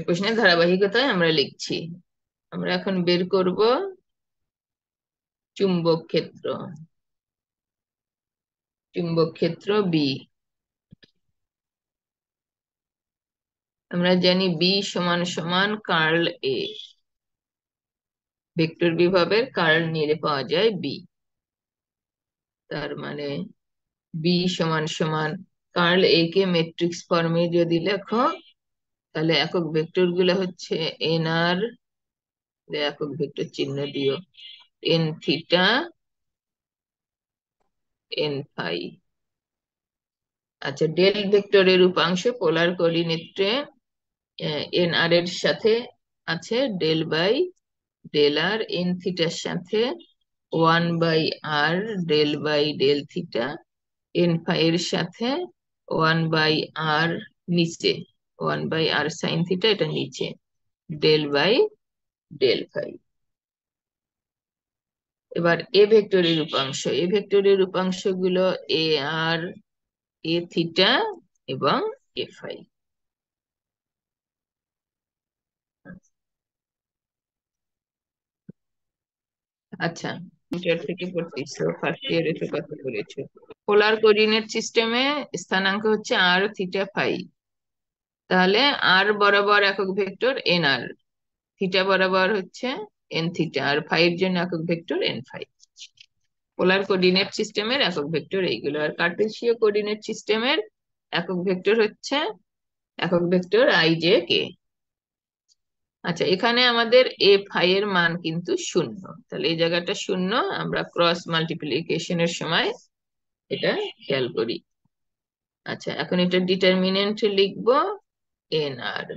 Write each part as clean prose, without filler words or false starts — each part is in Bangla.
প্রশ্নের ধারাবাহিকতায় আমরা লিখছি। আমরা এখন বের করব চুম্বক ক্ষেত্র। চুম্বক ক্ষেত্র বি। আমরা জানি বি সমান সমান কার্ল এ। ভেক্টর বিভবের কার্ল নিয়ে পাওয়া যায় বি। তার মানে বি সমান সমান কার্ল এ কে ম্যাট্রিক্স ফর্মে যদি লেখো, তাহলে একক ভেক্টর গুলো হচ্ছে এন আর, একক ভেক্টর চিহ্ন দিও, এন থিটা, এন ফাই। আচ্ছা, ডেল ভেক্টরের উপাংশ পোলার কোঅর্ডিনেটে এন আর এর সাথে আছে del by del R, N থিটার সাথে 1/r del by del theta, N phi এর সাথে 1/r, নিচে 1/r সাইন থিটা, এটা নিচে ডেল বাই ডেল ফাই। এবার এ ভেক্টরের উপাংশ, এ ভেক্টরের উপাংশ গুলো এ আর, এ থিটা এবং এ ফাই। আচ্ছা, কম্পিউটার থেকে পড়তেছো, ফার্স্ট ইয়ারে তো কথা বলেছো। পোলার কোঅর্ডিনেট সিস্টেমে স্থানাঙ্ক হচ্ছে আর থিটা ফাই। তাহলে আর বরাবর একক ভেক্টর এন আর, থিটা বরাবর হচ্ছে এন থিটা, আর ফাই এর জন্য একক vector N phi. Polar coordinate সিস্টেমের একক ভেক্টর এইগুলো। আর কার্টেসীয় কোঅর্ডিনেট সিস্টেমের একক ভেক্টর হচ্ছে একক ভেক্টর আই জে কে। আচ্ছা, এখানে আমাদের এ ফাই এর মান কিন্তু শূন্য, তাহলে এই জায়গাটা শূন্য। আমরা ক্রস মাল্টিপ্লিকেশনের সময় এটা খেয়াল করি। আচ্ছা, এখন এটা ডিটারমিনেন্ট লিখবো এন আর।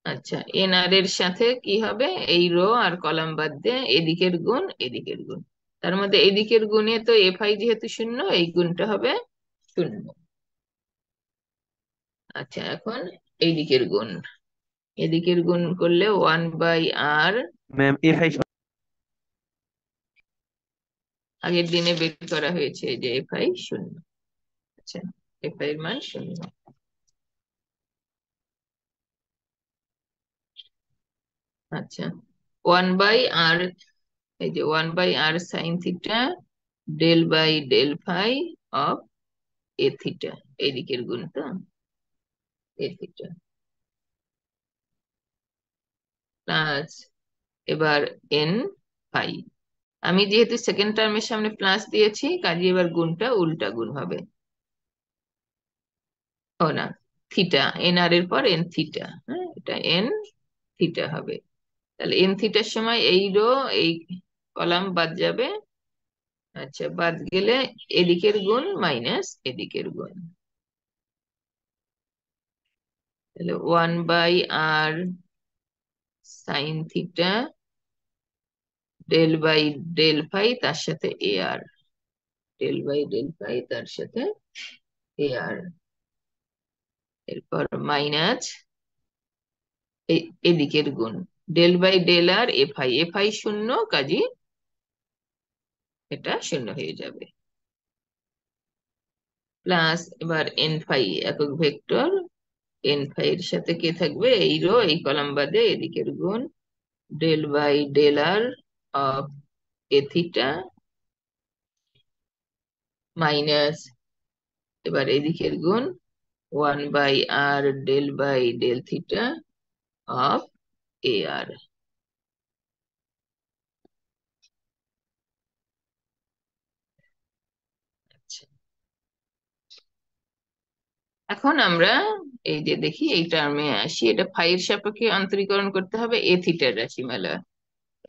আচ্ছা, এন আর এর সাথে কি হবে, এই রো আর কলাম বাদ দিয়ে এদিকের গুণ এদিকের গুণ। তার মধ্যে এদিকের গুণে তো এফ আই যেহেতু শূন্য, এই গুণটা হবে শূন্য। আচ্ছা, এখন এইদিকের গুণ, এদিকের গুণ করলে 1/r। ম্যাম এফআই আগের দিনে বের করা হয়েছে যে এফ আই শূন্য। আচ্ছা, এফ আই এর মান শূন্য। আচ্ছা, 1/r, এই যে 1/r sine theta del by del phi of a theta, এইদিকের গুণ তো এ থিটা, প্লাস এবার এন ফাই। আমি যেহেতু সেকেন্ড টার্মের সামনে প্লাস দিয়েছি, কাজে এবার গুণটা উল্টা গুণ হবে। ও না, থিটা, এন আর এর পর এন থিটা, হ্যাঁ এটা এন থিটা হবে। তাহলে এন থিটার সময় এই রো এই কলাম বাদ যাবে। আচ্ছা, বাদ গেলে এদিকের গুণ মাইনাস এদিকের গুণ, তাহলে 1/r sine theta del by del phi, তার সাথে A R, del by del phi তার সাথে এ আর, এরপর মাইনাস এদিকের গুণ del by del R F I, F I শূন্য, কাজী এটা শূন্য হয়ে যাবে। প্লাস এবার এন ফাই একক ভেক্টর, এন ফাই এর সাথে কে থাকবে, এই রো এই কলাম বাদে এদিকের গুণ del by del r of a theta, minus এবার এদিকের গুণ 1/r del by del theta of a r. আচ্ছা, এখন আমরা এই যে দেখি এই টার্মে আসি, এটা ফাই এর সাপেক্ষে অন্তরীকরণ করতে হবে এ থিটার রাশিমালা।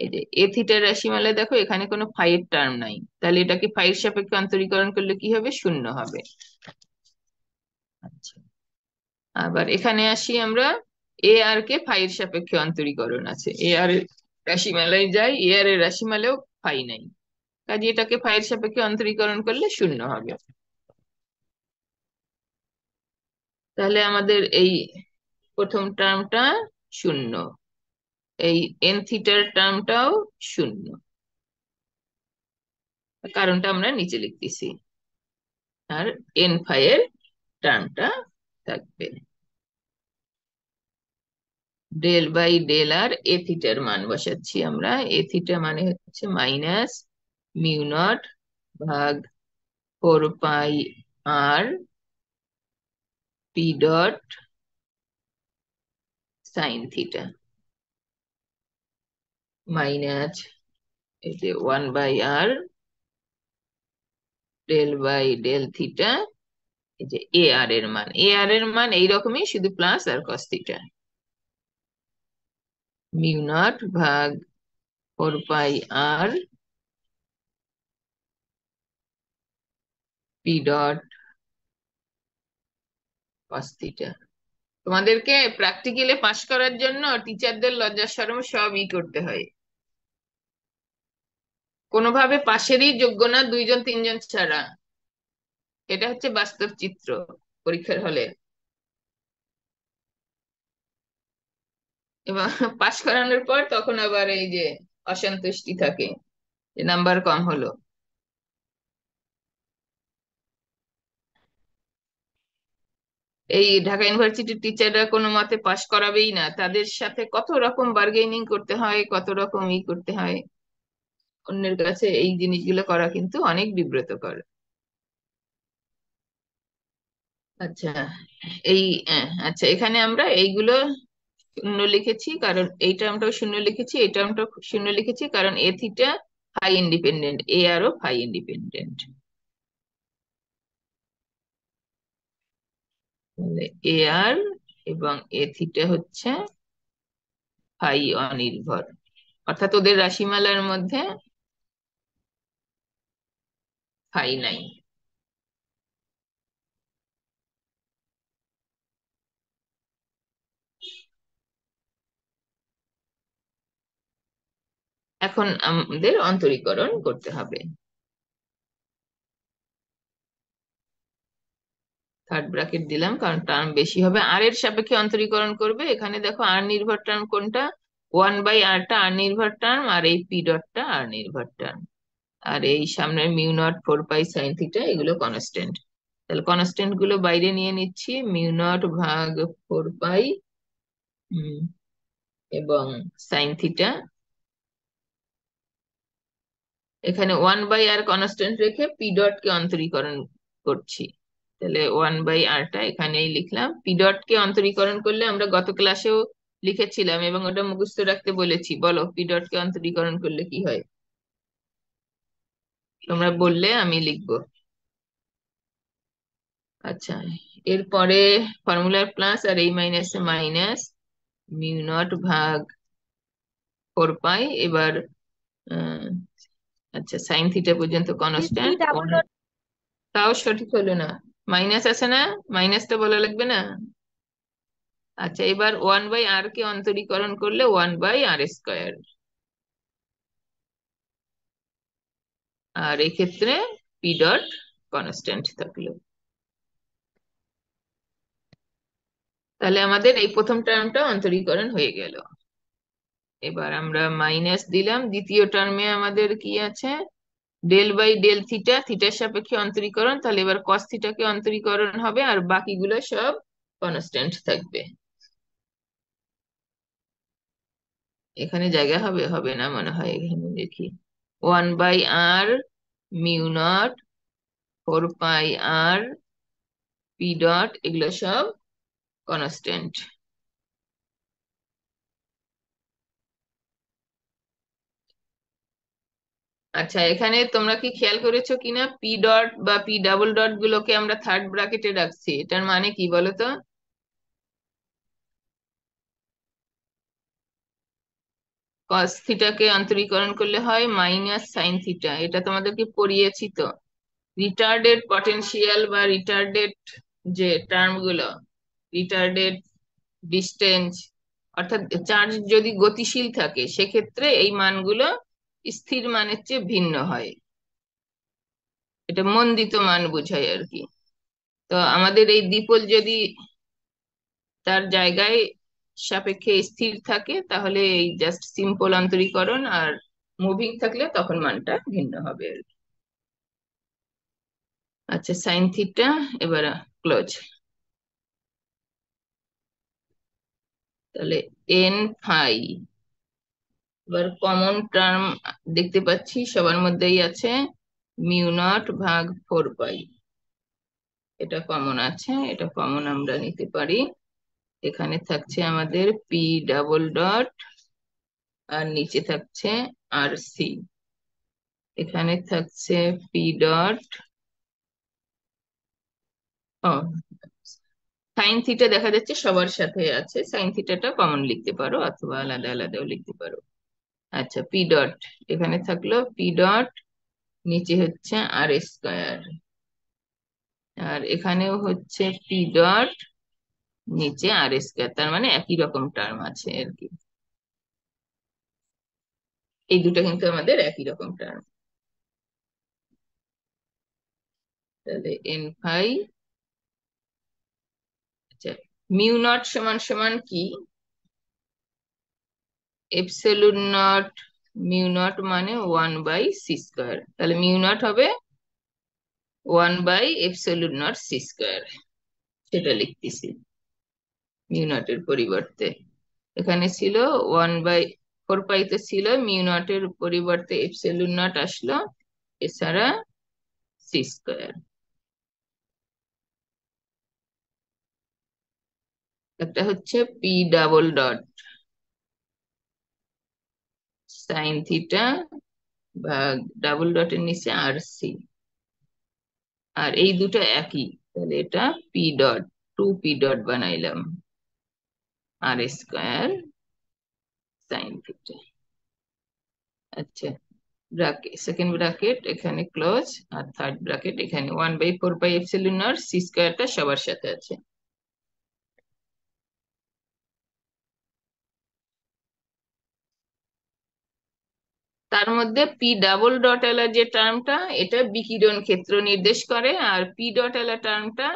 এই যে এ থিটার রাশিমালা দেখো, এখানে কোনো ফাই এর টার্ম নাই, তাহলে এটাকে ফাই এর সাপেক্ষে অন্তরীকরণ করলে কি হবে, শূন্য হবে। আচ্ছা, আবার এখানে আসি আমরা, এ আর কে ফাই এর সাপেক্ষে অন্তরীকরণ আছে, এ আর এর রাশিমালায় যাই, এ আর এর রাশিমালাও ফাই নাই, কাজে এটাকে ফাই এর সাপেক্ষে অন্তরীকরণ করলে শূন্য হবে। তাহলে আমাদের এই প্রথম টার্মটা শূন্য, এই এন থিটার টার্মটাও শূন্য, কারণটা আমরা নিচে লিখতেছি। আর এন ফাই এর টার্মটা থাকবে। ডেল বাই ডেল আর এ থিটার মান বসাচ্ছি আমরা। এ থিটা মানে হচ্ছে মাইনাস মিউ নট ভাগ 4 pi r p dot sine theta minus এই যে 1/r del by del theta, এই যে এ আর এর মান, এ আর এর মান এইরকমই, শুধু plus R cos theta, mu not ভাগ 4 pi r p dot cos theta. তোমাদেরকে প্র্যাকটিক্যালে পাশ করার জন্য টিচারদের লজ্জা শরম সব করতে হয়। কোনোভাবে পাশেরই যোগ্য না, দুইজন তিনজন ছাড়া। এটা হচ্ছে বাস্তব চিত্র পরীক্ষার হলে। এবং পাশ করানোর পর তখন আবার এই যে অসন্তুষ্টি থাকে যে নাম্বার কম হলো। এই ঢাকা ইউনিভার্সিটির টিচাররা কোনো মতে পাশ করাবেই না, তাদের সাথে কত রকম বার্গেনিং করতে হয়, কত রকম করতে হয়। অন্যের কাছে এই জিনিসগুলো করা কিন্তু অনেক বিব্রতকর। আচ্ছা, এই আচ্ছা, এখানে আমরা এইগুলো শূন্য লিখেছি কারণ এই টার্মটাও শূন্য লিখেছি, এই টার্মটাও শূন্য লিখেছি কারণ এ থিটা ফাই ইন্ডিপেন্ডেন্ট, এ আরও ফাই ইন্ডিপেন্ডেন্ট। এ আর এবং এ থিটা হচ্ছে ফাই অনির্ভর, অর্থাৎ ওদের রাশিমালার মধ্যে ফাই নাই। এখন আমাদের অন্তরীকরণ করতে হবে। থার্ড ব্র্যাকেট দিলাম কারণ টার্ম বেশি হবে, আর এর সাপেক্ষে অন্তরীকরণ করবে। এখানে দেখো আর নির্ভর টার্ম কোনটা, 1/r আর নির্ভর টার্ম, আর এই পি ডটটা আর নির্ভর টার্ম, আর এই সামনের mu not 4 pi sine theta এগুলো কনস্ট্যান্ট। তাহলে কনস্ট্যান্ট গুলো বাইরে নিয়ে নিচ্ছি, মিউ নট ভাগ 4 পাই এবং সাইন থিটা। এখানে 1/r কনস্ট্যান্ট রেখে পি ডট কে অন্তরীকরণ করছি। তাহলে 1/rটা এখানেই লিখলাম। পি ডট কে অন্তরীকরণ করলে আমরা গত ক্লাসেও লিখেছিলাম এবং ওটা মুখস্থ রাখতে বলেছি। বলো পি ডট কে অন্তরীকরণ করলে কি হয়, তোমরা বললে আমি লিখবো। আচ্ছা, এরপরে ফর্মুলার প্লাস আর এই মাইনাসে মাইনাস, মিউ নট ভাগ 4 পাই। এবার আহ, আচ্ছা, সাইন থিটা পর্যন্ত miss P constant. Double dot. তাও সঠিক হলো না, মাইনাস আছে না, মাইনাসটা বলা লাগবে না। আচ্ছা, এবার 1/r কে অন্তরীকরণ করলে 1/r², আর এক্ষেত্রে পি ডট কনস্ট্যান্ট থাকলো। তাহলে আমাদের এই প্রথম টার্মটা অন্তরীকরণ হয়ে গেল। এবার আমরা মাইনাস দিলাম দ্বিতীয় টার্মে, আমাদের কি আছে, ডেল বাই ডেল থিটা, থিটার সাপেক্ষে অন্তরীকরণ, তাহলে এবার কস থিটাকে অন্তরীকরণ হবে আর বাকিগুলো সব কনস্ট্যান্ট থাকবে। এখানে জায়গা হবে, হবে না মনে হয়, এখানে দেখি 1/r mu not 4 pi r p dot এগুলো সব কনস্ট্যান্ট। আচ্ছা, এখানে তোমরা কি খেয়াল করেছো কিনা, পি ডট বা পি ডাবল ডট গুলোকে আমরা থার্ড ব্র্যাকেটে রাখছি, এটার মানে কি বলো তো? কস থিটাকে অন্তরীকরণ করলে হয় মাইনাস সাইন থিটা, এটা তোমাদেরকে পড়িয়েছি তো। রিটার্ডেড পটেনশিয়াল বা রিটার্ডেড যে টার্ম গুলো, রিটার্ডেড ডিস্টেন্স, অর্থাৎ চার্জ যদি গতিশীল থাকে সেক্ষেত্রে এই মানগুলো স্থির মানের চেয়ে ভিন্ন হয়। এটা মন্দিত মান বোঝায় আর কি। তো আমাদের এই দ্বিপল যদি তার জায়গায় সাপেক্ষে স্থির থাকে তাহলে এই জাস্ট সিম্পল অন্তরীকরণ, আর মুভিং থাকলে তখন মানটা ভিন্ন হবে আর কি। আচ্ছা, সাইন থিটা এবার ক্লোজ। তাহলে এন ফাই, এবার কমন টার্ম দেখতে পাচ্ছি সবার মধ্যেই আছে, মিউ নট ভাগ 4 পাই। এটা কমন আছে, এটা কমন আমরা নিতে পারি। এখানে থাকছে আমাদের পি ডাবল ডট, আর নিচে থাকছে আর সি। এখানে থাকছে পি ডট, ও সাইন থিটা দেখা যাচ্ছে সবার সাথে আছে, সাইন থিটাটা কমন লিখতে পারো অথবা আলাদা আলাদাও লিখতে পারো। আচ্ছা, পি ডট এখানে থাকলো, পি ডট নিচে হচ্ছে আর স্কোয়ার, আর এখানেও হচ্ছে পি ডট নিচে আর স্কোয়ার, তার মানে একই রকম টার্ম আছে আর কি। এই দুটো কিন্তু আমাদের একই রকম টার্ম। তাহলে এন ফাই, আচ্ছা, মিউ নট সমান সমান কি? এপসিলন নট, মিউ নট মানে 1/c², তাহলে মিউ নট হবে 1/ε0 c², সেটা লিখতেছি মিউ নটের পরিবর্তে। এখানে ছিল 1/4 পাই, তো ছিল, মিউ নটের পরিবর্তে এপসিলন নট আসলো, এছাড়া c²। একটা হচ্ছে P double dot sine theta ভাগ ডাবল ডটের নিচে আর সি, আর এই দুটো একই, তাহলে এটা পি ডট, 2p ডট বানাইলাম, আর স্কোয়ার সাইন থিটা। আচ্ছা, ব্রাকেট, সেকেন্ড ব্রাকেট এখানে ক্লোজ, আর থার্ড ব্রাকেট এখানে 1/4 পাই এপসিলন নট c²টা সবার সাথে আছে। তার মধ্যে পি ডাবল ডট এলা যে টার্মটা, এটা বিকিরণ ক্ষেত্র নির্দেশ করে, আর পি ডট এলা টার্মটা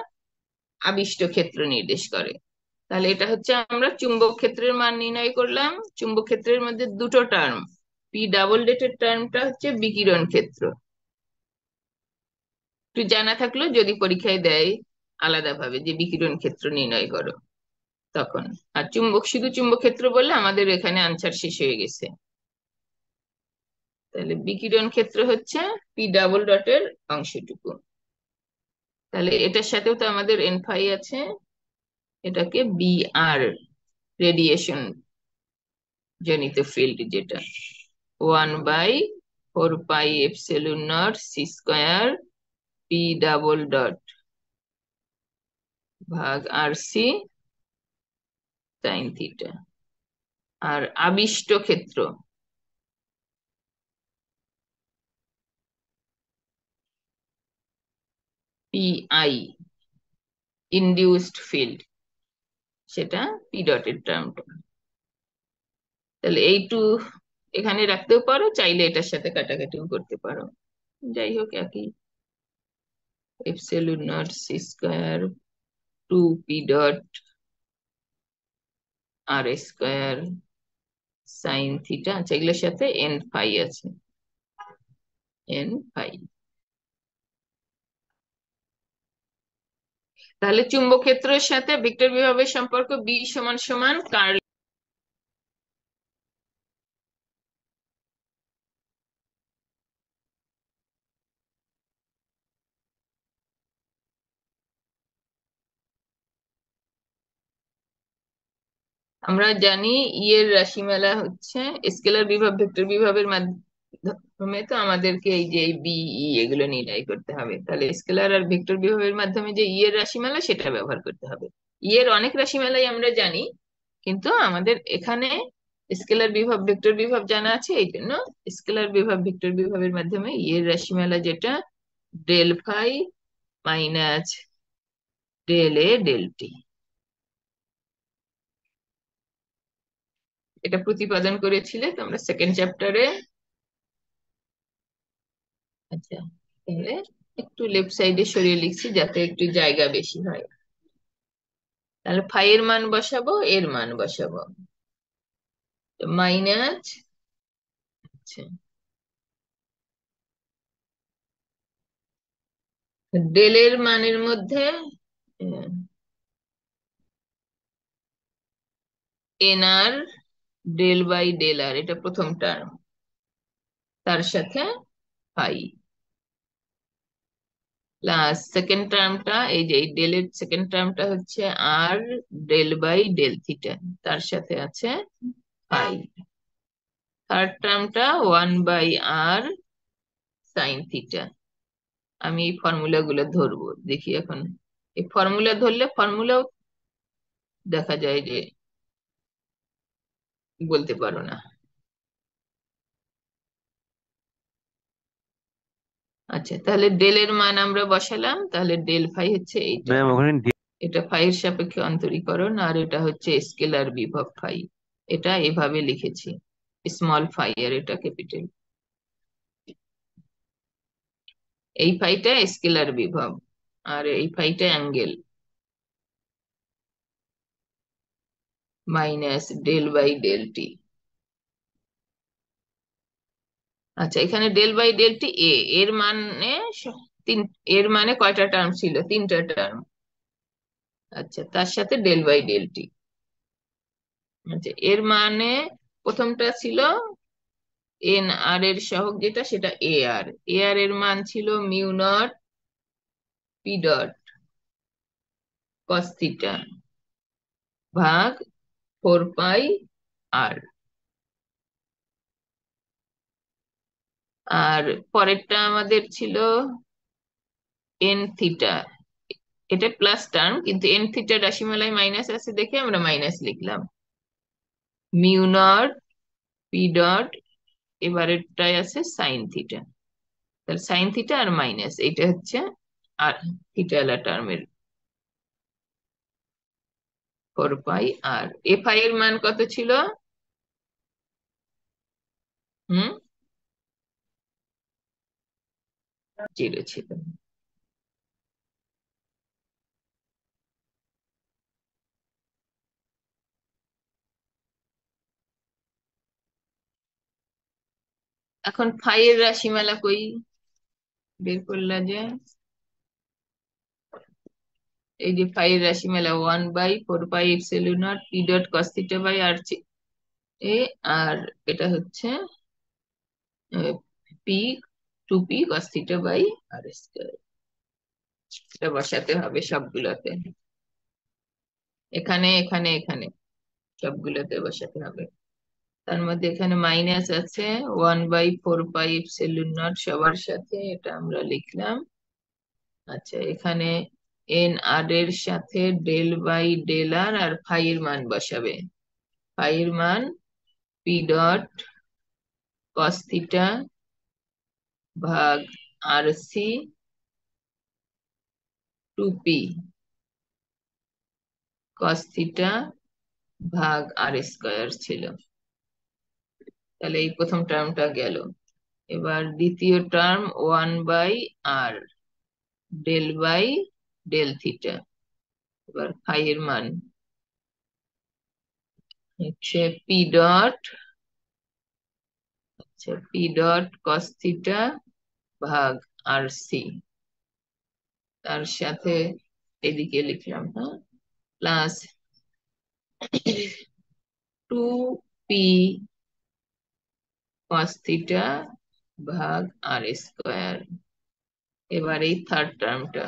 আবিষ্ট ক্ষেত্র নির্দেশ করে। তাহলে এটা হচ্ছে আমরা চুম্বক ক্ষেত্রের মান নির্ণয় করলাম। চুম্বক ক্ষেত্রের মধ্যে দুটো টার্ম, পি ডাবল ডটের টার্মটা হচ্ছে বিকিরণ ক্ষেত্র, একটু জানা থাকলো যদি পরীক্ষায় দেয় আলাদাভাবে যে বিকিরণ ক্ষেত্র নির্ণয় করো তখন। আর চুম্বক, শুধু চুম্বক ক্ষেত্র বললে আমাদের এখানে আনসার শেষ হয়ে গেছে। তাহলে বিকিরণ ক্ষেত্র হচ্ছে পি ডাবল ডটের অংশটুকু। তাহলে এটার সাথেও তো আমাদের এন ফাই আছে, এটাকে বি আর, রেডিয়েশন জনিত ফিল্ড, যেটা 1/4 pi epsilon not c² P double dot ভাগ আর সি সাইন থিটা। আর আবিষ্ট ক্ষেত্র পি আই, ইনডিউসড ফিল্ড, সেটা পি ডটের টার্মটা। তাহলে এইটু এখানে রাখতেও পারো, চাইলে এটার সাথে কাটাকাটিও করতে পারো, যাই হোক একই। Epsilon not c² 2p dot আর² সাইন থিটা, আচ্ছা এগুলোর সাথে এন ফাই আছে, এন ফাই। তাহলে চুম্বক ক্ষেত্রের সাথে ভেক্টর বিভবের সম্পর্ক বি সমান সমান কার্ল। আমরা জানি ই এর রাশিমালা হচ্ছে স্কেলার বিভব ভেক্টর বিভবের মাধ্যমে, তো আমাদেরকে এই যে বি ই এগুলো নির্ণয় করতে হবে। তাহলে স্কেলার আর ভেক্টর বিভবের মাধ্যমে যে ই এর রাশিমালা সেটা ব্যবহার করতে হবে। ই এর অনেক রাশিমালাই আমরা জানি, কিন্তু আমাদের এখানে স্কেলার বিভব ভেক্টর বিভব জানা আছে, এই জন্য স্কেলার বিভব ভেক্টর বিভবের মাধ্যমে ই এর রাশিমালা যেটা del phi minus del A del T, এটা প্রতিপাদন করেছিলে তোমরা সেকেন্ড চ্যাপ্টারে। আচ্ছা, তাহলে একটু লেফট সাইডে সরিয়ে লিখছি যাতে একটু জায়গা বেশি হয়। তাহলে ফাই এর মান বসাবো, এর মান বসাবো, মাইনাস, আচ্ছা, ডেল এর মানের মধ্যে n r del by del r, এটা প্রথম টার্ম, তার সাথে ফাই, প্লাস সেকেন্ড টার্মটা, এই যে এই ডেলের সেকেন্ড টার্মটা হচ্ছে r del by del theta, তার সাথে আছে ফাই। থার্ড টার্মটা 1/r সাইন থিটা। আমি এই ফর্মুলা গুলো ধরবো, দেখি এখন এই ফর্মুলা ধরলে ফর্মুলাও দেখা যায় যে বলতে পারো না। আচ্ছা, তাহলে ডেল এর মান আমরা বসালাম, তাহলে ডেল ফাই হচ্ছে এইটা, ম্যাম ওখানে এটা ফাই এর সাপেক্ষে অন্তরীকরণ, আর এটা হচ্ছে স্কেলার বিভব ফাই। এটা এভাবে লিখেছি, স্মল ফাই আর এটা ক্যাপিটাল। এই ফাইটা স্কেলার বিভব, আর এই ফাইটা angle, minus del by del t. আচ্ছা, এখানে ডেল বাই ডেল টি এর মানে তিন, এর মানে কয়টা টার্ম ছিল? তিনটা টার্ম। আচ্ছা, তার সাথে ডেল বাই ডেল টি। আচ্ছা, এর মানে প্রথমটা ছিল এন আর এর সহগ যেটা, সেটা এ আর, এ আর এর মান ছিল mu not p dot cos theta ভাগ 4 পাই আর। আর পরেরটা আমাদের ছিল এন থিটা, এটা প্লাস টার্ম, কিন্তু এন থিটা রাশিমালায় মাইনাস আছে দেখে আমরা মাইনাস লিখলাম, মিউ নট পি ডট, এবারেরটাই আছে সাইন থিটা। তাহলে সাইন থিটা আর মাইনাস, এটা হচ্ছে আর থিটা এলা টার্মের 4 পাই আর। এফ আই এর মান কত ছিল? হুম, 0 ছিল। এখন ফাই এর রাশিমালা কই বের করলা যে? এই যে ফাই এর রাশিমালা 1/4 pi epsilon not p dot cos theta by r এ, আর এটা হচ্ছে p 2p cos theta by r square. এটা বসাতে হবে সবগুলোতে, এখানে এখানে এখানে সবগুলোতে বসাতে হবে। তার মধ্যে এখানে মাইনাস আছে 1/4 পাই এপসিলন নট সবার সাথে, এটা আমরা লিখলাম। আচ্ছা, এখানে এন আর এর সাথে ডেল বাই ডেল আর, আর ফাই এর মান বসাবে। ফাই এর মান পি ডট কস থিটা ভাগ আর সি 2p কস থিটা ভাগ আর স্কয়ার ছিল। তাহলে এই প্রথম টার্মটা গেল। এবার দ্বিতীয় term 1/r del by del theta, এবার ফাই এর মান হচ্ছে পি ডট, আচ্ছা পি ডট কস থিটা ভাগ আর সি, তার সাথে এদিকে লিখলাম, হ্যাঁ, প্লাস 2p কস থিটা ভাগ আর স্কোয়ার। এবার এই থার্ড টার্মটা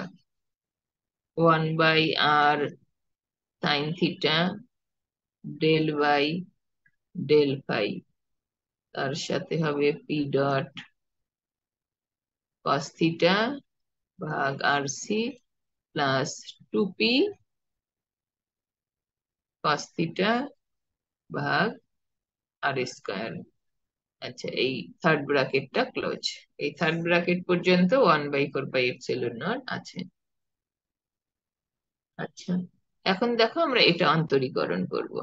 1/r sine theta del by del phi, তার সাথে হবে পি ডট কস থিটা ভাগ আর c plus 2p cos theta ভাগ আর স্কোয়ার। আচ্ছা, এই থার্ড ব্র্যাকেটটা ক্লোজ, এই থার্ড ব্র্যাকেট পর্যন্ত 1/4 পাই এপসিলন নট আছে। আচ্ছা, এখন দেখো আমরা এটা অন্তরীকরণ করব।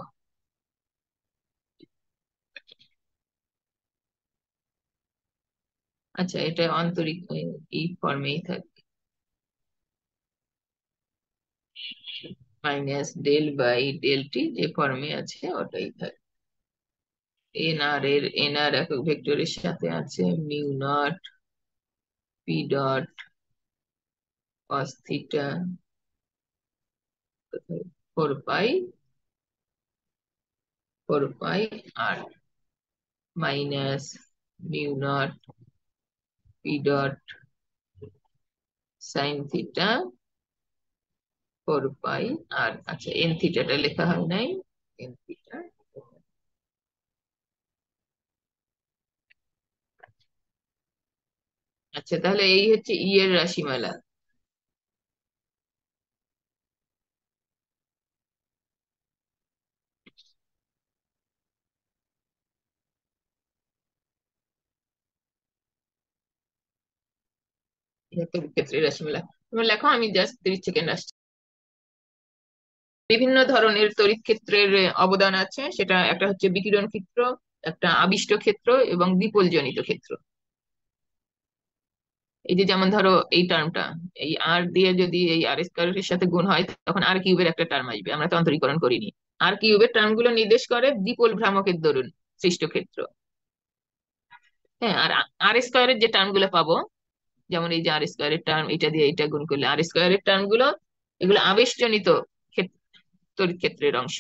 আচ্ছা, এটা অন্তরিক এই ফর্মেই থাকবে, minus del by del T যে ফর্মে আছে ওটাই থাকবে। এন আর একক ভেক্টরের সাথে আছে mu not p dot cos theta 4 pi 4 pi r minus mu not p dot sine theta 4 pi r, আচ্ছা এন থিটাটা লেখা হয় নাই, এন থিটা। আচ্ছা তাহলে এই হচ্ছে ই এর রাশিমালা। এই হচ্ছে ক্ষেত্রের রাশিমালা। তোমরা লেখো, আমি জাস্ট 30 সেকেন্ড আসছি। বিভিন্ন ধরনের তড়িৎ ক্ষেত্রের অবদান আছে, সেটা একটা হচ্ছে বিকিরণ ক্ষেত্র, একটা আবিষ্ট ক্ষেত্র এবং দ্বিপোলজনিত ক্ষেত্র। এই যে যেমন ধরো এই টার্মটা, এই আর দিয়ে যদি এই আর স্কয়ারের সাথে গুণ হয় তখন আর কিউবের একটা টার্ম আসবে, আমরা তো অন্তরীকরণ করিনি। আর কিউবের টার্ম গুলো নির্দেশ করে দ্বিপোল ভ্রামকের দরুন সৃষ্ট ক্ষেত্র। হ্যাঁ, আর আর স্কয়ারের যে টার্ম গুলো পাবো, যেমন এই যে আর স্কয়ারের টার্ম, এটা দিয়ে এটা গুণ করলে আর স্কয়ারের টার্ম গুলো, এগুলো আবেশজনিত তড়িৎ ক্ষেত্রের অংশ।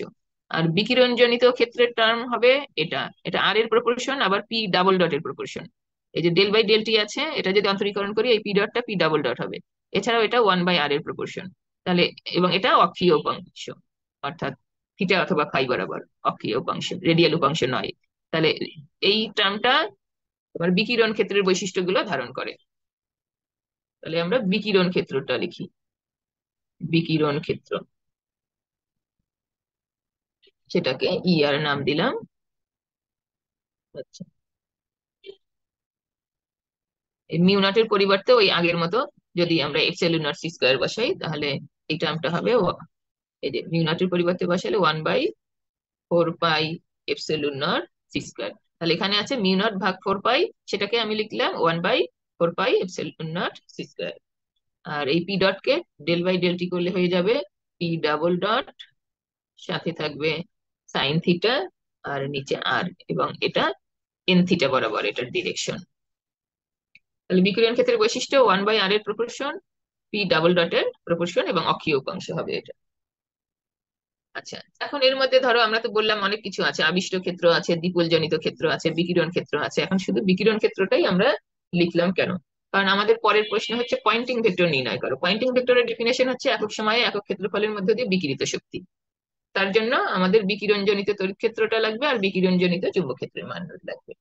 আর বিকিরণ জনিত ক্ষেত্রের টার্ম হবে এটা, এটা আর এর প্রপোর্শন আবার পি ডাবল ডট এর প্রপোর্শন। এই যে ডেল বাই ডেল টি আছে, এটা যদি অন্তরীকরণ করি এই পি ডটটা পি ডাবল ডট হবে। এছাড়াও এটা 1/r এর প্রপোর্শন। তাহলে এবং এটা অক্ষীয় উপাংশ, অর্থাৎ থিটা অথবা ফাই বরাবর অক্ষীয় উপাংশ, রেডিয়াল উপাংশ নয়। তাহলে এই টার্মটা তোমার বিকিরণ ক্ষেত্রের বৈশিষ্ট্যগুলো ধারণ করে। তাহলে আমরা বিকিরণ ক্ষেত্রটা লিখি, বিকিরণ ক্ষেত্র, সেটাকে ই আর নাম দিলাম। আচ্ছা, মিউ নটের পরিবর্তে ওই আগের মতো যদি আমরা এপসিলন নট সি স্কোয়ার বসাই তাহলে এই টার্মটা হবে এই যে মিউ নটের পরিবর্তে বসালে 1/4 pi epsilon not C square. তাহলে এখানে আছে মিউ নট ভাগ 4 পাই, সেটাকে আমি লিখলাম 1/4 pi epsilon not C square. আর এই পি ডট কে ডেল বাই ডেল টি করলে হয়ে যাবে পি ডাবল ডট, সাথে থাকবে সাইন থিটা আর নিচে আর, এবং এটা এন থিটা বরাবর এটার ডিরেকশন। তাহলে বিকিরণ ক্ষেত্রের বৈশিষ্ট্য 1/r এর প্রপোর্শন, পি ডাবল ডটের প্রপোর্শন এবং অক্ষীয় উপাংশ হবে এটা। আচ্ছা, এখন এর মধ্যে ধরো আমরা তো বললাম অনেক কিছু আছে, আবিষ্ট ক্ষেত্র আছে, দ্বিপোলজনিত ক্ষেত্র আছে, বিকিরণ ক্ষেত্র আছে। এখন শুধু বিকিরণ ক্ষেত্রটাই আমরা লিখলাম কেন? কারণ আমাদের পরের প্রশ্ন হচ্ছে পয়েন্টিং ভেক্টর নির্ণয় করো। পয়েন্টিং ভেক্টরের ডেফিনেশন হচ্ছে একক সময়ে একক ক্ষেত্রফলের মধ্যে দিয়ে বিকিরিত শক্তি। তার জন্য আমাদের বিকিরণ জনিত তড়িৎ ক্ষেত্রটা লাগবে আর বিকিরণ জনিত চুম্বক ক্ষেত্রের মান লাগবে।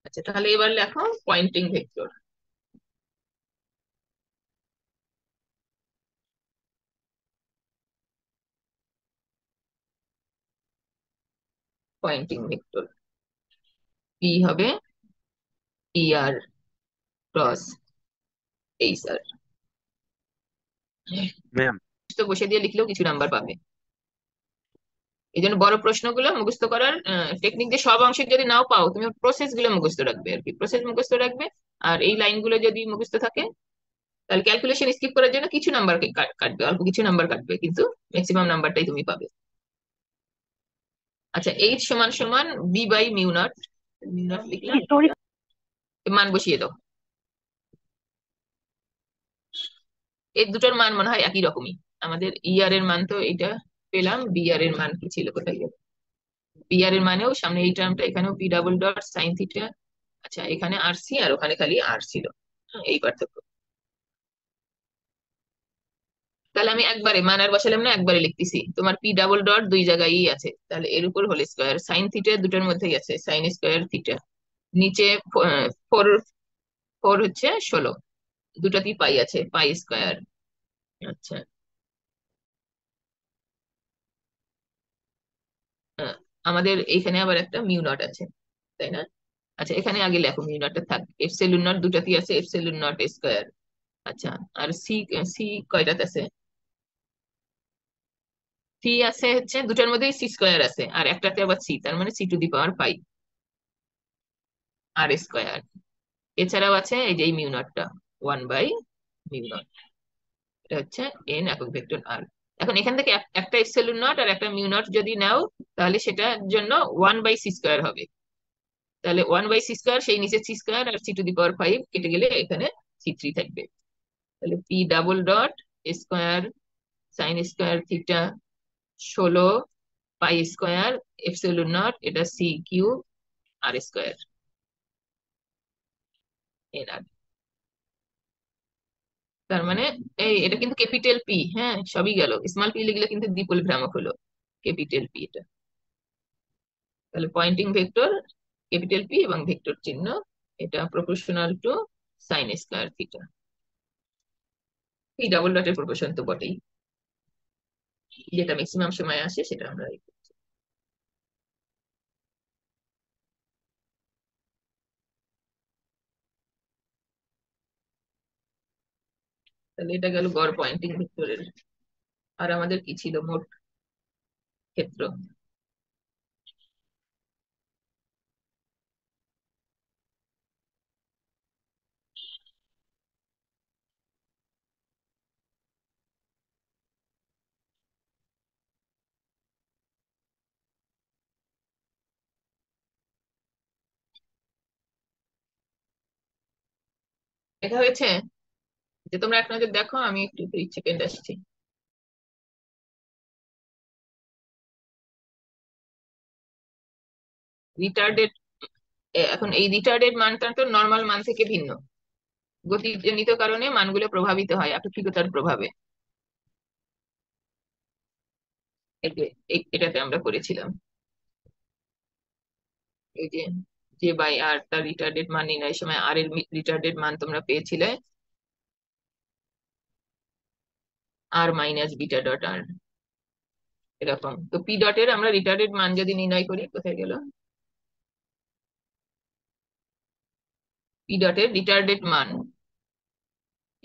আচ্ছা তাহলে এবার লেখো Poynting vector. Poynting vector P হবে E R cross H R. Ma'am. তো বসে দিয়ে লিখলেও কিছু নাম্বার পাবে। এই জন্য বড় প্রশ্নগুলো মুখস্থ করার টেকনিক, যে সব অংশের যদি নাও পাও তুমি প্রসেস গুলো মুখস্থ রাখবে আর কি, প্রসেস মুখস্থ রাখবে। আর এই লাইনগুলো যদি মুখস্থ থাকে তাহলে ক্যালকুলেশন স্কিপ করার জন্য কিছু নাম্বার কাটবে, অল্প কিছু নাম্বার কাটবে, কিন্তু ম্যাক্সিমাম নাম্বারটাই তুমি পাবে। আচ্ছা, এইচ সমান সমান B by mu nought, mu nought লিখলাম, সরি। মান বসিয়ে দাও। এই দুটোর মান মনে হয় একই রকমই। আমাদের ই আর এর মান তো এটা পেলাম, বি আর এর মান কি ছিল, কোথায় গেল? বি আর এর মানেও সামনে এই টার্মটা, এখানেও P double dot sine theta. আচ্ছা, এখানে আর সি আর ওখানে খালি আর ছিল, এই পার্থক্য। তাহলে আমি একবারে মান আর বসালাম না, একবারে লিখতেছি। তোমার পি ডাবল ডট দুই জায়গায় আছে, তাহলে এর উপর হোল স্কোয়ার সাইন থিটা দুটোর মধ্যেই আছে, সাইন স্কোয়ার থিটা। নিচে ফোর, ফোর হচ্ছে 16, দুটাতেই পাই আছে, পাই স্কোয়ার। আচ্ছা, আহ, আমাদের এখানে আবার একটা মিউ নট আছে, তাই না? আচ্ছা, এখানে আগে লেখো মিউ নটটা থাক, এপসিলন নট দুটাতেই আছে, এপসিলন নট স্কোয়ার। আচ্ছা, আর সি, সি কয়টাতে আছে? সি আছে হচ্ছে দুটার মধ্যেই সি স্কোয়ার আছে, আর একটাতে আবার সি, তার মানে c⁻5 আর স্কোয়ার। এছাড়াও আছে এই যে এই মিউ নটটা, 1/মিউ নট, এটা হচ্ছে এন একক ভেক্টর আর। এখন এখান থেকে একটা এপসিলন নট আর একটা মিউ নট যদি নাও তাহলে সেটার জন্য 1/c² হবে। তাহলে 1/c², সেই নিচে সি স্কোয়ার আর c⁵ কেটে গেলে এখানে c3 থাকবে। তাহলে P double dot square sine square theta 16 pi square epsilon not, এটা C Q R square N আর। তার মানে এটা কিন্তু ক্যাপিটাল পি, হ্যাঁ সবই গেল, স্মল পি লিখলে কিন্তু দ্বিপল ভ্রামক হলো, ক্যাপিটাল পি এটা। তাহলে পয়েন্টিং ভেক্টর ক্যাপিটাল পি এবং ভেক্টর চিহ্ন, এটা proportional to sine square theta. P double ডটের প্রপোর্শন তো বটেই, যেটা ম্যাক্সিমাম সময় আসে সেটা আমরা তাহলে এটা গেল গড় পয়েন্টিং ভেক্টরের। আর আমাদের কি ছিল, মোট ক্ষেত্র। দেখা হয়েছে যে, তোমরা এক নজর দেখো, আমি একটু 2 সেকেন্ড আসছি। রিটার্ডেড, এখন এই রিটার্ডেড মানটা তো নর্মাল মান থেকে ভিন্ন, গতিজনিত কারণে মানগুলো প্রভাবিত হয় আপেক্ষিকতার প্রভাবে। এই যে এটাতে আমরা করেছিলাম, এই যে জে বাই আর তার রিটার্ডেড মান নির্ণয়ের সময় আর এর রিটার্ডেড মান তোমরা পেয়েছিলে আর মাইনাস বিটা ডট আর, এরকম। তো পি ডটের আমরা রিটার্ডেড মান যদি নির্ণয় করি, কোথায় গেল, পি ডটের রিটার্ডেড মান,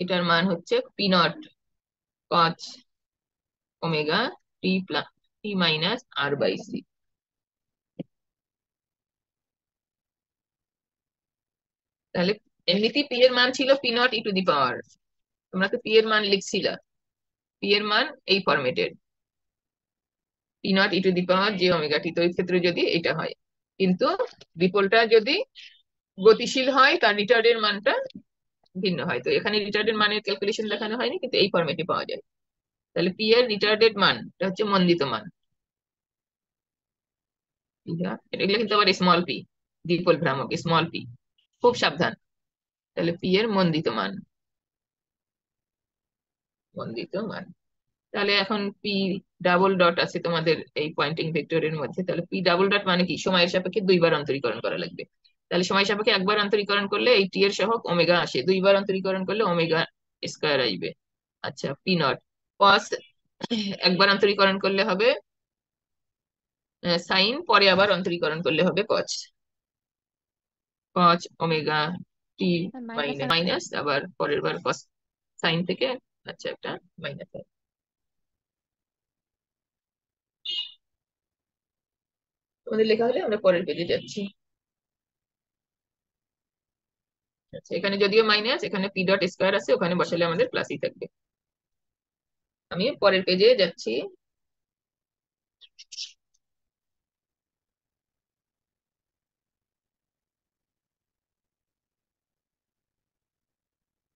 এটার মান হচ্ছে পি নট কচ omega t plus t minus R by c. তাহলে এমনিতেই পি এর মান ছিল p not e to the power, তোমরা তো পি এর মান লিখছিলা, পি এর মান এই ফরম্যাটের, p not e to the power j omega t. তো এই ক্ষেত্রে যদি এটা হয়, কিন্তু বিপলটা যদি গতিশীল হয় তার রিটার্ডের মানটা ভিন্ন হয়। তো এখানে রিটার্ডের মানের ক্যালকুলেশন দেখানো হয়নি, কিন্তু এই ফরম্যাটে পাওয়া যায়। তাহলে পি এর রিটার্ডেড মান, এটা হচ্ছে মন্দিত মান, এগুলো কিন্তু আবার স্মল পি, দ্বিপল ভ্রামক স্মল পি, খুব সাবধান। তাহলে পি এর মন্দিত মান, মন্দিত মান। তাহলে এখন পি ডাবল ডট আছে তোমাদের এই পয়েন্টিং ভেক্টরের মধ্যে, তাহলে পি ডাবল ডট মানে কি, সময়ের সাপেক্ষে 2 বার অন্তরীকরণ করা লাগবে। তাহলে সময় সাপেক্ষে 1 বার অন্তরীকরণ করলে এই টি এর সহগ ওমেগা আসে, 2 বার অন্তরীকরণ করলে ওমেগা স্কোয়ার আসবে। আচ্ছা, পি নট কস 1 বার অন্তরীকরণ করলে হবে সাইন, পরে আবার অন্তরীকরণ করলে হবে কচ, কচ ওমেগা টি মাইনাস আছে। মাইনাস, আবার পরের বার কস সাইন থেকে, আচ্ছা একটা মাইনাস। তোমাদের লেখা হলে আমরা পরের পেজে যাচ্ছি। আচ্ছা, এখানে যদিও মাইনাস, এখানে পি ডট স্কোয়ার আছে, ওখানে বসালে আমাদের প্লাসই থাকবে। আমি পরের পেজে যাচ্ছি।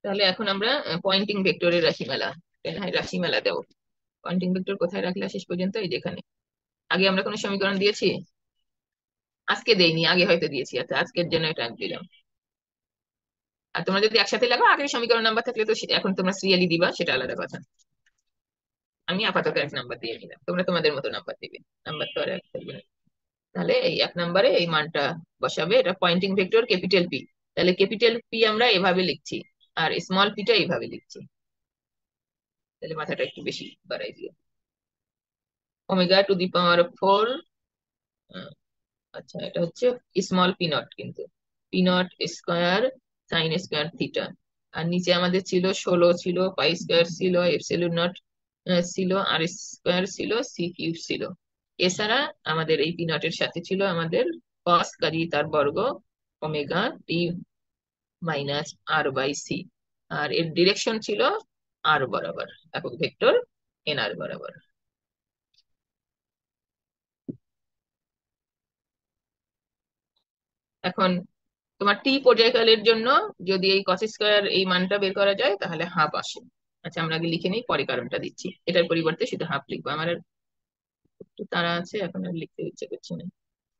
তাহলে এখন আমরা পয়েন্টিং ভেক্টরের রাশিমালা, হ্যাঁ রাশিমালা দেবো। পয়েন্টিং ভেক্টর কোথায় রাখলা শেষ পর্যন্ত, এই যেখানে। আগে আমরা কোনো সমীকরণ দিয়েছি, আজকে দেইনি, আগে হয়তো দিয়েছি, আচ্ছা আজকের জন্য এটা আমি দিলাম। আর তোমরা যদি একসাথে লাগো, আগের সমীকরণ নাম্বার থাকলে তো এখন তোমরা সিরিয়ালি দিবা, সেটা আলাদা কথা। আমি আপাতত 1 নাম্বার দিয়ে নিলাম, তোমরা তোমাদের মতো নাম্বার দিবে, নাম্বার তো আর এক থাকবে না। তাহলে এই 1 নম্বরে এই মানটা বসাবে, এটা পয়েন্টিং ভেক্টর ক্যাপিটাল পি। তাহলে ক্যাপিটাল পি আমরা এভাবে লিখছি, আর স্মল পিটা এইভাবে লিখছি। তাহলে মাথাটা একটু বেশি বাড়াই দিও, ওমেগা টু দি পাওয়ার 4। আচ্ছা, এটা হচ্ছে স্মল পি নট, কিন্তু p not square sine square theta. আর নিচে আমাদের ছিল 16 ছিল, পাই স্কোয়ার ছিল, এপসিলন নট ছিল, আর স্কোয়ার ছিল, সি কিউব ছিল। এছাড়া আমাদের এই পি নটের সাথে ছিল আমাদের কস কাজী তার বর্গ omega T minus R by c. আর এর ডিরেকশন ছিল আর বরাবর, একক ভেক্টর এন আর বরাবর। এখন তোমার টি পর্যায়কালের জন্য যদি এই কস স্কোয়ার এই মানটা বের করা যায়, তাহলে হাফ আসে। আচ্ছা, আমরা আগে লিখে নিই, পরে কারণটা দিচ্ছি। এটার পরিবর্তে শুধু হাফ লিখবো, আমার আর একটু তাড়া আছে, এখন আর লিখতে ইচ্ছে করছে না।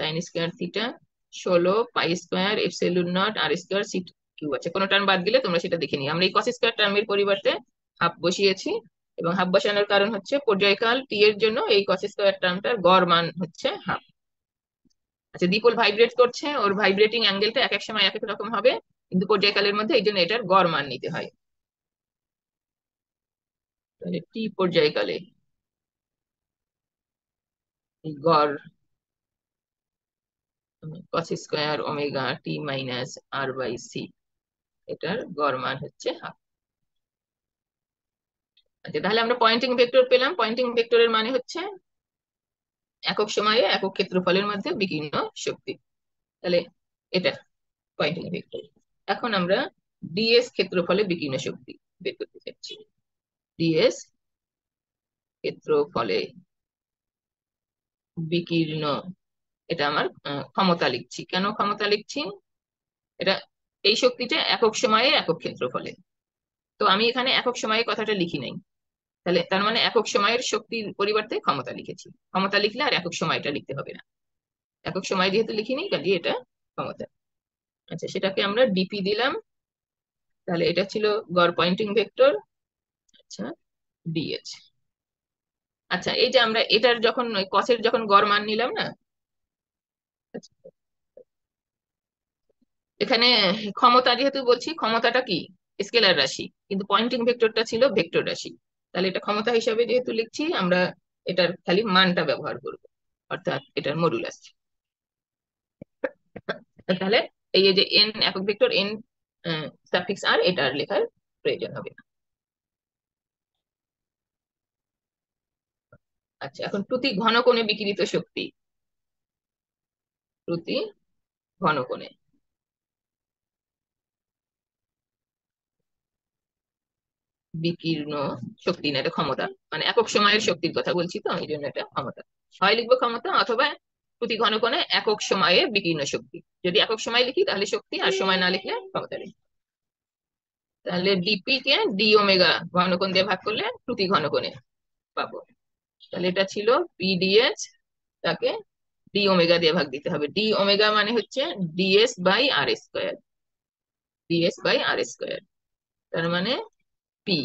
Sine square theta 16 pi square epsilon not r square c q আছে, কোনো টার্ম বাদ দিলে তোমরা সেটা দেখে নিই। আমরা এই কস স্কোয়ার টার্মের পরিবর্তে হাফ বসিয়েছি, এবং হাফ বসানোর কারণ হচ্ছে পর্যায়কাল টি এর জন্য এই কস স্কোয়ার টার্মটার গড় মান হচ্ছে হাফ। আচ্ছা, দ্বিপোল ভাইব্রেট করছে, ওর ভাইব্রেটিং অ্যাঙ্গেলটা এক এক সময় এক এক রকম হবে, কিন্তু পর্যায়কালের মধ্যে এই জন্য এটার গড় মান নিতে হয়। তাহলে টি পর্যায়কালে এই গড় cos square omega T minus R by C, এটার গড় মান হচ্ছে হাফ। আচ্ছা, তাহলে আমরা পয়েন্টিং ভেক্টর পেলাম। পয়েন্টিং ভেক্টরের মানে হচ্ছে একক সময়ে একক ক্ষেত্রফলের মধ্যে বিকীর্ণ শক্তি। তাহলে এটা পয়েন্টিং ভেক্টর। এখন আমরা ডিএস ক্ষেত্রফলে বিকীর্ণ শক্তি বের করতে চাচ্ছি। ডিএস ক্ষেত্রফলে বিকীর্ণ, এটা আমার ক্ষমতা লিখছি। কেন ক্ষমতা লিখছি? এটা এই শক্তিটা একক সময়ে একক ক্ষেত্রফলে, তো আমি এখানে একক সময়ে কথাটা লিখি নাই। তাহলে তার মানে একক সময়ের শক্তির পরিবর্তে ক্ষমতা লিখেছি। ক্ষমতা লিখলে আর একক সময়টা লিখতে হবে না, একক সময় যেহেতু লিখিনি কাজে এটা ক্ষমতা। আচ্ছা, সেটাকে আমরা ডিপি দিলাম। তাহলে এটা ছিল গড় পয়েন্টিং ভেক্টর। আচ্ছা, ডিএচ। আচ্ছা, এই যে আমরা এটার যখন কসের যখন গড় মান নিলাম না, আচ্ছা, এখানে ক্ষমতা যেহেতু বলছি, ক্ষমতাটা কি স্কেলার রাশি, কিন্তু পয়েন্টিং ভেক্টরটা ছিল ভেক্টর রাশি। তাহলে এটা ক্ষমতা হিসাবে যেহেতু লিখছি, আমরা এটার খালি মানটা ব্যবহার করব, অর্থাৎ এটার মডুলাস। তাহলে এই যে এন একক ভেক্টর এন সাফিক্স আর, এটা আর লেখার প্রয়োজন হবে না। আচ্ছা, এখন প্রতি ঘনকোণে বিকিরিত শক্তি, প্রতি ঘনকোণে বিকীর্ণ শক্তি, না এটা ক্ষমতা, মানে একক সময়ের শক্তির কথা বলছি, তো এই জন্য এটা ক্ষমতা। হয় লিখবো ক্ষমতা, অথবা প্রতি ঘনকোণে একক সময়ে বিকীর্ণ শক্তি। যদি একক সময় লিখি তাহলে শক্তি, আর সময় না লিখলে ক্ষমতা লিখি। তাহলে ডিপি কে ডি ওমেগা ঘনকোণ দিয়ে ভাগ করলে প্রতি ঘনকোণে পাবো। তাহলে এটা ছিল পিডিএস, তাকে ডি ওমেগা দিয়ে ভাগ দিতে হবে। ডি ওমেগা মানে হচ্ছে d s by r square, d s by r square. তার মানে p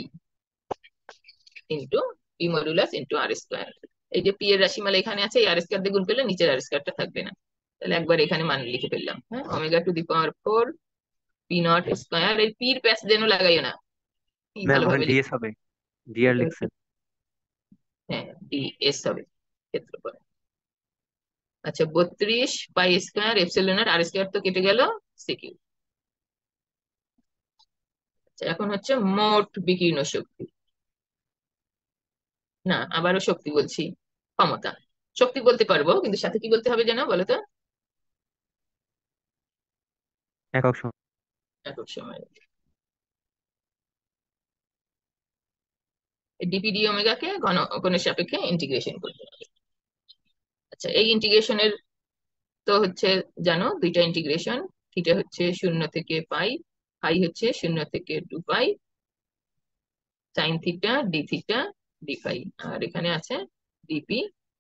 into p modulus into r square. এই যে পি এর রাশিমালা এখানে আছে, এই আর স্কোয়ার দিয়ে গুণ করলে নিচের আর স্কোয়ারটা থাকবে না। তাহলে একবার এখানে মান লিখে ফেললাম, হ্যাঁ, omega to the power 4 P not square. এই পির প্যাচ যেন লাগাইও না, পি ম্যাম ওখানে ভালোভাবে লিখ। ডিএস হবে, ডিআর এটা হচ্ছে, লিখছেন। হ্যাঁ, ডি এস হবে ক্ষেত্রফল। আচ্ছা, 32 পাই স্কোয়ার এপসিলন আর স্কোয়ার তো কেটে গেল, সিকিউ। আচ্ছা, এখন হচ্ছে মোট বিকীর্ণ শক্তি। না, আবারও শক্তি বলছি, ক্ষমতা। শক্তি বলতে পারবো, কিন্তু সাথে কি বলতে হবে যেন বলো তো? একক সময়। একক সময়। ডিপিডি ওমেগাকে ঘনকোণের সাপেক্ষে ইন্টিগ্রেশন করতে হবে। আচ্ছা, এই ইন্টিগ্রেশনের তো হচ্ছে, জানো, দুইটা ইন্টিগ্রেশন। থিটা হচ্ছে 0 থেকে পাই, পাই হচ্ছে 0 থেকে 2 pi, sine theta D theta d phi, আর এখানে আছে ডিপি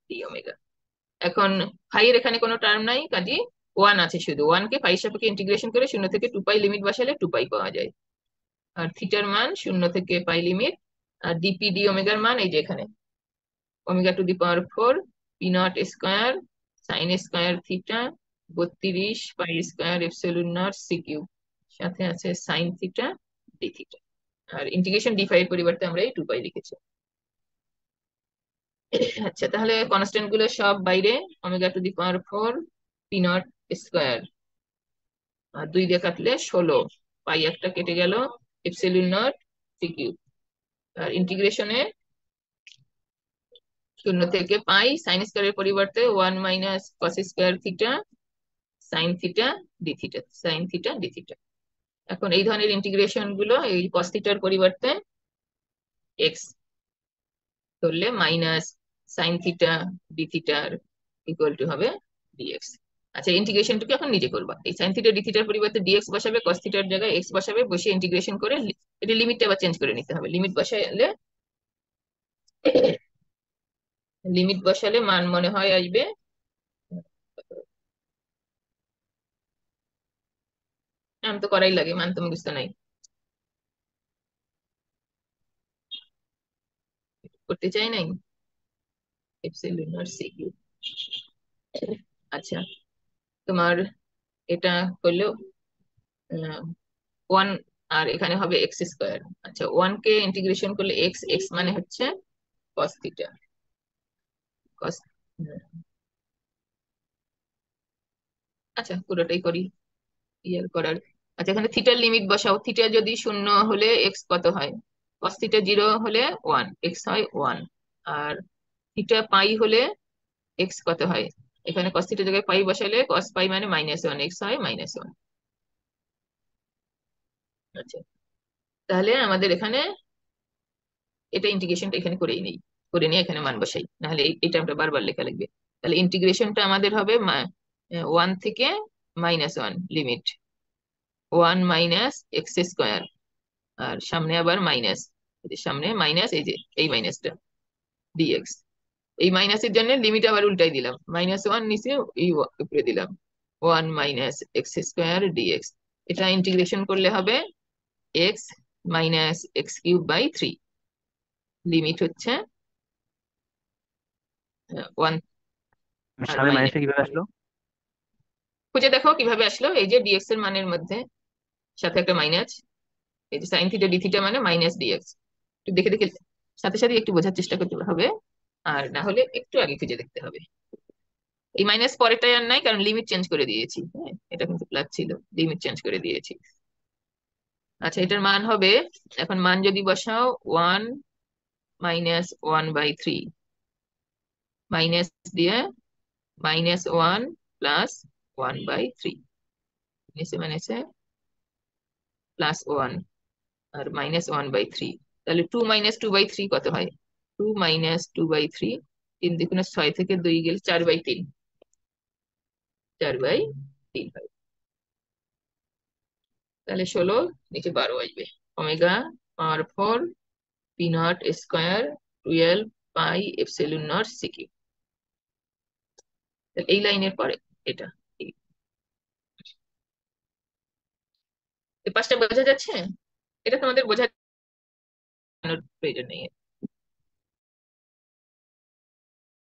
ডি ওমেগা। এখন ফাই এর এখানে কোনো টার্ম নাই, কাজে ওয়ান আছে শুধু। ওয়ানকে ফাই সাপেক্ষে ইন্টিগ্রেশন করে 0 থেকে 2 পাই লিমিট বসালে 2 পাই পাওয়া যায়। আর থিটার মান 0 থেকে পাই লিমিট, আর ডিপি ডি ওমেগার মান এই যে এখানে, omega to the power 4 P not square sine square theta 32 pi square epsilon not C cube, সাথে আছে সাইন থিটা ডি থিটা। আর ইন্টিগ্রেশন ডি ফাই এর পরিবর্তে আমরা এই 2 পাই লিখেছি। আচ্ছা, তাহলে কনস্ট্যান্ট গুলো সব বাইরে। Omega to the power 4 P not square, আর 2 দিয়ে কাটলে 16, পাই একটা কেটে গেল, এপসিলন নট সি কিউব। আর ইন্টিগ্রেশনে 0 থেকে পাই সাইন স্কোয়ারের পরিবর্তে 1 - cos² theta sine theta D theta, sine theta D theta. এখন এই ধরনের ইন্টিগ্রেশন গুলো এই cos থিটার পরিবর্তে এক্স ধরলে মাইনাস সাইন থিটা ডি থিটার ইকুয়াল টু হবে ডিএক্স। আচ্ছা, ইন্টিগ্রেশনটুকু এখন নিজে করবা। এই সাইন থিটা ডি থিটার পরিবর্তে ডিএক্স বসাবে, কস থিটার জায়গায় এক্স বসাবে, বসিয়ে ইন্টিগ্রেশন করে এটা লিমিটটা আবার চেঞ্জ করে নিতে হবে। লিমিট বসালে মান মনে হয় আসবে, মান তো করাই লাগে, মান তো মুখস্থ নাই, করতে চাই নাই। এপসিলন আর সি কিউব। আচ্ছা, তোমার এটা করলো ওয়ান, আর এখানে হবে এক্স স্কোয়ার। আচ্ছা, ওয়ান কে ইন্টিগ্রেশন করলে এক্স, এক্স মানে হচ্ছে কস থিটা, কস। আচ্ছা, পুরোটাই করি, ইয়ার করার। আচ্ছা, এখানে থিটার লিমিট বসাও। থিটা যদি শূন্য হলে এক্স কত হয়? কস থিটা জিরো হলে ওয়ান, এক্স হয় ওয়ান। আর থিটা পাই হলে এক্স কত হয়? এখানে কস থিটা জায়গায় পাই বসালে কস পাই মানে মাইনাস ওয়ান, এক্স হয় মাইনাস ওয়ান। আচ্ছা, তাহলে আমাদের এখানে এটা ইন্টিগ্রেশনটা এখানে করেই নেই, করে নিয়ে এখানে মান বসাই, নাহলে এই টার্মটা বারবার লেখা লাগবে। তাহলে ইন্টিগ্রেশনটা আমাদের হবে ওয়ান থেকে minus one, limit one minus x square, আর সামনে আবার মাইনাস, সামনে মাইনাস, এই যে এই মাইনাসটা ডিএক্স। এই মাইনাসের জন্য লিমিট আবার উল্টাই দিলাম, মাইনাস ওয়ান নিচে, এই উপরে দিলাম, one minus x square DX. এটা ইন্টিগ্রেশন করলে হবে X minus X cube by three. Limit হচ্ছে ওয়ান আর সামনে মাইনাস। মাইনাসটা কিভাবে আসলো? খুঁজে দেখো কিভাবে আসলো। এই যে ডিএক্স এর মানের মধ্যে সাথে একটা মাইনাস, এই যে সাইন থিটা ডি থিটা মানে মাইনাস ডিএক্স। একটু দেখে দেখে সাথে সাথে একটু বোঝার চেষ্টা করতে হবে, আর না হলে একটু আগে খুঁজে দেখতে হবে। এই মাইনাস পরেরটাই আর নাই, কারণ লিমিট চেঞ্জ করে দিয়েছি। হ্যাঁ, এটা কিন্তু প্লাস ছিল, লিমিট চেঞ্জ করে দিয়েছি। আচ্ছা, এটার মান হবে, এখন মান যদি বসাও, one minus one by three, minus দিয়ে minus one plus one by three, নিচে মাইনাসে প্লাস ওয়ান, আর মাইনাস ওয়ান বাই থ্রি। তাহলে two minus two by three কত হয়? Two minus two by three, তিন দুগুণে ছয় থেকে দুই গেলে চার বাই তিন, চার বাই তিন হয়। তাহলে ষোলো, নিচে বারো আসবে। Omega power four p not square twelve pi epsilon not সিকি। এই লাইনের পরে এটা, এই এই পাঁচটা বোঝা যাচ্ছে? এটা তোমাদের বোঝানোর প্রয়োজন নেই।